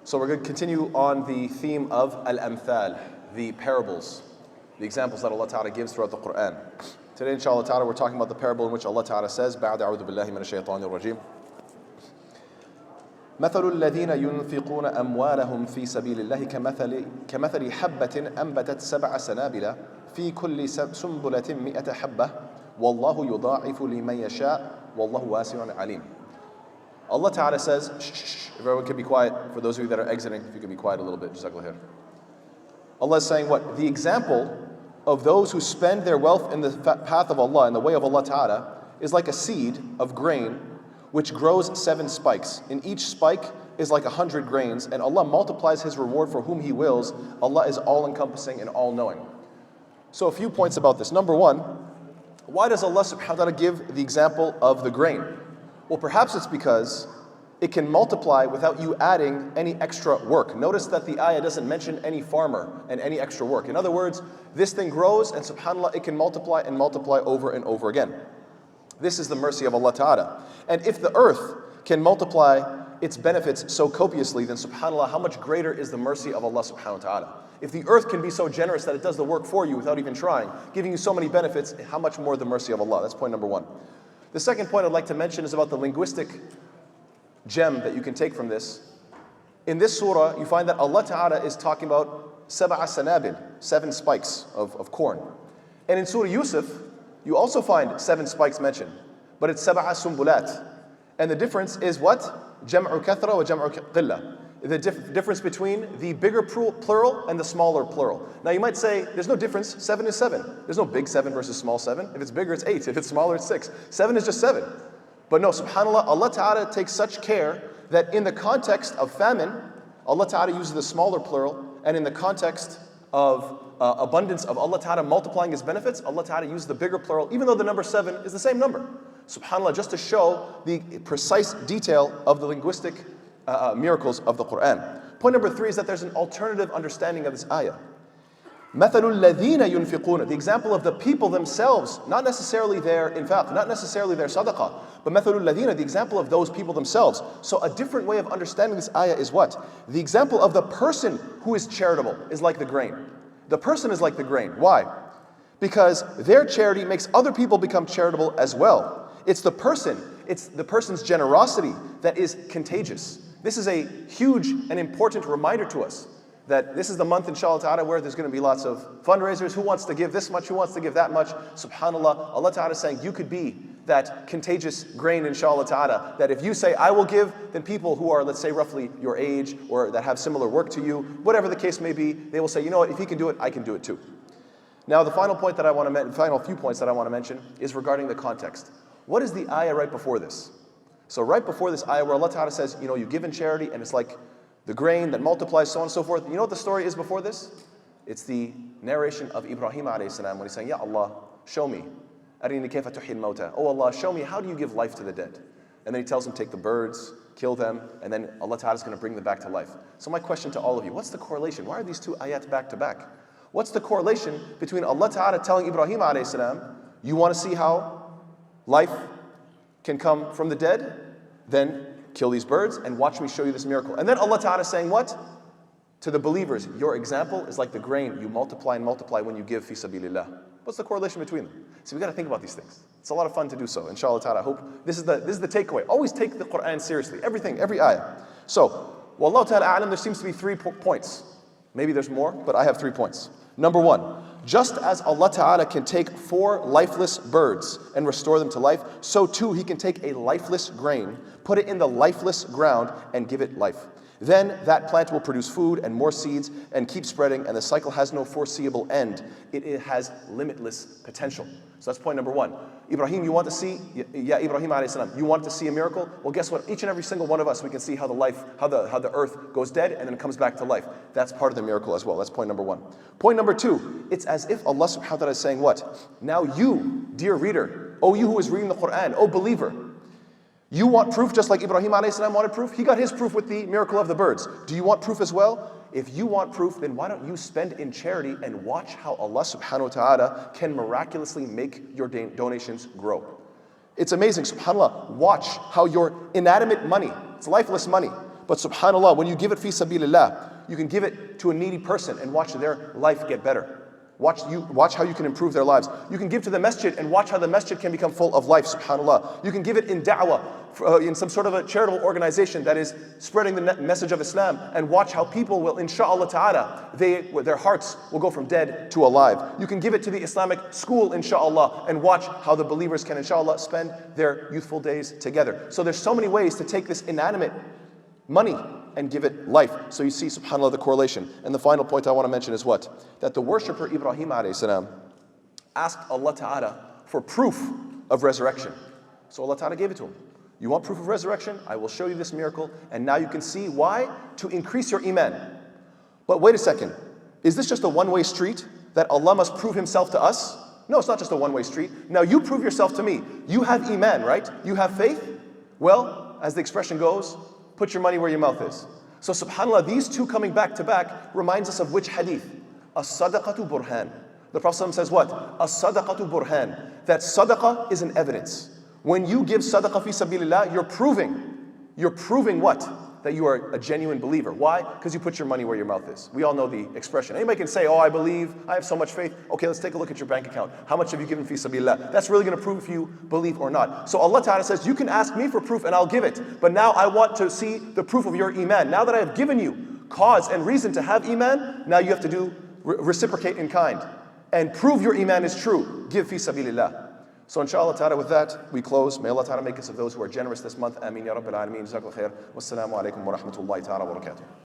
So we're going to continue on the theme of al-amthal, the parables, the examples that Allah Ta'ala gives throughout the Quran. Today, inshallah Ta'ala, we're talking about the parable in which Allah Ta'ala says, بَعْدَ أَعُوذُ بِاللَّهِ مِنَ الشَّيْطَانِ الرَّجِيمِ مثل الذين ينفقون أموالهم في سبيل الله كمثل حبة أنبتت 7 سنابل في كل سنبلة 100 حبة والله يضاعف لمن يشاء والله واسع عليم. Allah Ta'ala says, shh, if everyone can be quiet, for those of you that are exiting, if you can be quiet a little bit, Jazakallah khair. Allah is saying what? The example of those who spend their wealth in the path of Allah, in the way of Allah Ta'ala, is like a seed of grain which grows 7 spikes. In each spike is like 100 grains, and Allah multiplies His reward for whom He wills. Allah is all-encompassing and all-knowing. So a few points about this. Number one, why does Allah subhanahu wa ta'ala give the example of the grain? Well, perhaps it's because it can multiply without you adding any extra work. Notice that the ayah doesn't mention any farmer and any extra work. In other words, this thing grows and subhanAllah, it can multiply and multiply over and over again. This is the mercy of Allah Ta'ala. And if the earth can multiply its benefits so copiously, then subhanAllah, how much greater is the mercy of Allah Subhanahu wa Ta'ala? If the earth can be so generous that it does the work for you without even trying, giving you so many benefits, how much more the mercy of Allah? That's point number one. The second point I'd like to mention is about the linguistic gem that you can take from this. In this surah, you find that Allah Ta'ala is talking about 7 sanabil, 7 spikes of corn. And in Surah Yusuf, you also find 7 spikes mentioned, but it's 7 sumbulat. And the difference is what? Jam'u kathra wa jam'u qilla. The difference between the bigger plural and the smaller plural. Now you might say, there's no difference, 7 is 7. There's no big 7 versus small 7. If it's bigger, it's 8. If it's smaller, it's 6. 7 is just 7. But no, subhanAllah, Allah Ta'ala takes such care that in the context of famine, Allah Ta'ala uses the smaller plural, and in the context of abundance of Allah Ta'ala multiplying His benefits, Allah Ta'ala uses the bigger plural, even though the number 7 is the same number. SubhanAllah, just to show the precise detail of the linguistic miracles of the Quran. Point number 3 is that there's an alternative understanding of this ayah. مَثَلُ الَّذِينَ يُنْفِقُونَ. The example of the people themselves, not necessarily their infaq, not necessarily their sadaqah, but مَثَلُ الَّذِينَ, the example of those people themselves. So a different way of understanding this ayah is what? The example of the person who is charitable is like the grain. The person is like the grain. Why? Because their charity makes other people become charitable as well. It's the person's generosity that is contagious. This is a huge and important reminder to us that this is the month, inshallah ta'ala, where there's going to be lots of fundraisers. Who wants to give this much? Who wants to give that much? SubhanAllah, Allah Ta'ala is saying you could be that contagious grain, inshallah ta'ala, that if you say, I will give, then people who are, let's say, roughly your age or that have similar work to you, whatever the case may be, they will say, you know what, if he can do it, I can do it too. Now, the final point that I want to final few points that I want to mention is regarding the context. What is the ayah right before this? So right before this ayah where Allah Ta'ala says, you know, you give in charity and it's like the grain that multiplies, so on and so forth. You know what the story is before this? It's the narration of Ibrahim alayhi salam when he's saying, Ya Allah, show me. Arini kayfa tuhil mawta. Oh Allah, show me, how do you give life to the dead? And then he tells him, take the birds, kill them, and then Allah Ta'ala is going to bring them back to life. So my question to all of you, what's the correlation? Why are these 2 ayat back to back? What's the correlation between Allah Ta'ala telling Ibrahim alayhi salam, you want to see how life can come from the dead? Then kill these birds and watch me show you this miracle. And then Allah Ta'ala is saying what? To the believers, your example is like the grain. You multiply and multiply when you give fi sabilillah. What's the correlation between them? So we got to think about these things. It's a lot of fun to do so. Inshallah Ta'ala, I hope this is the takeaway. Always take the Quran seriously. Everything, every ayah. So, Wallahu Ta'ala a'lam, there seems to be 3 points. Maybe there's more, but I have 3 points. Number 1, just as Allah Ta'ala can take 4 lifeless birds and restore them to life, so too He can take a lifeless grain, put it in the lifeless ground, and give it life. Then that plant will produce food and more seeds and keep spreading, and the cycle has no foreseeable end. It has limitless potential. So that's point number 1. Ibrahim, you want to see, Ya Ibrahim alayhi salam, you want to see a miracle? Well, guess what? Each and every single one of us, we can see how the earth goes dead and then comes back to life. That's part of the miracle as well. That's point number 1. Point number 2, it's as if Allah subhanahu wa ta'ala is saying what? Now you, dear reader, oh you who is reading the Quran, oh believer, you want proof just like Ibrahim alayhi salam wanted proof? He got his proof with the miracle of the birds. Do you want proof as well? If you want proof, then why don't you spend in charity and watch how Allah subhanahu wa ta'ala can miraculously make your donations grow. It's amazing, subhanAllah. Watch how your inanimate money, it's lifeless money, But subhanAllah, when you give it fi sabilillah, you can give it to a needy person and watch their life get better. Watch how you can improve their lives. You can give to the masjid and watch how the masjid can become full of life, subhanAllah. You can give it in da'wah, in some sort of a charitable organization that is spreading the message of Islam, and watch how people will, inshaAllah ta'ala, their hearts will go from dead to alive. You can give it to the Islamic school, inshaAllah, and watch how the believers can, inshaAllah, spend their youthful days together. So there's so many ways to take this inanimate money and give it life. So you see, subhanAllah, the correlation. And the final point I want to mention is what? That the worshipper Ibrahim alayhi salam asked Allah Ta'ala for proof of resurrection. So Allah Ta'ala gave it to him. You want proof of resurrection? I will show you this miracle, and now you can see why, to increase your iman. But wait a second, is this just a one-way street that Allah must prove himself to us? No, it's not just a one-way street. Now you prove yourself to me. You have iman, right? You have faith? Well, as the expression goes, put your money where your mouth is. So subhanAllah, these two coming back to back reminds us of which hadith? As-sadaqatu burhan. The Prophet says what? As-sadaqatu burhan. That sadaqah is an evidence. When you give sadaqah fi sabilillah, you're proving what? That you are a genuine believer. Why? Because you put your money where your mouth is. We all know the expression. Anybody can say, oh, I believe, I have so much faith. Okay, let's take a look at your bank account. How much have you given fi sabilillah? That's really going to prove if you believe or not. So Allah Ta'ala says, you can ask me for proof and I'll give it. But now I want to see the proof of your iman. Now that I have given you cause and reason to have iman, now you have to reciprocate in kind. And prove your iman is true. Give fi sabilillah. So inshallah ta'ala, with that, we close. May Allah ta'ala make us of those who are generous this month. Ameen ya Rabbil Alameen. Jazakallah khair. Wassalamu alaikum wa rahmatullahi ta'ala wa barakatuh.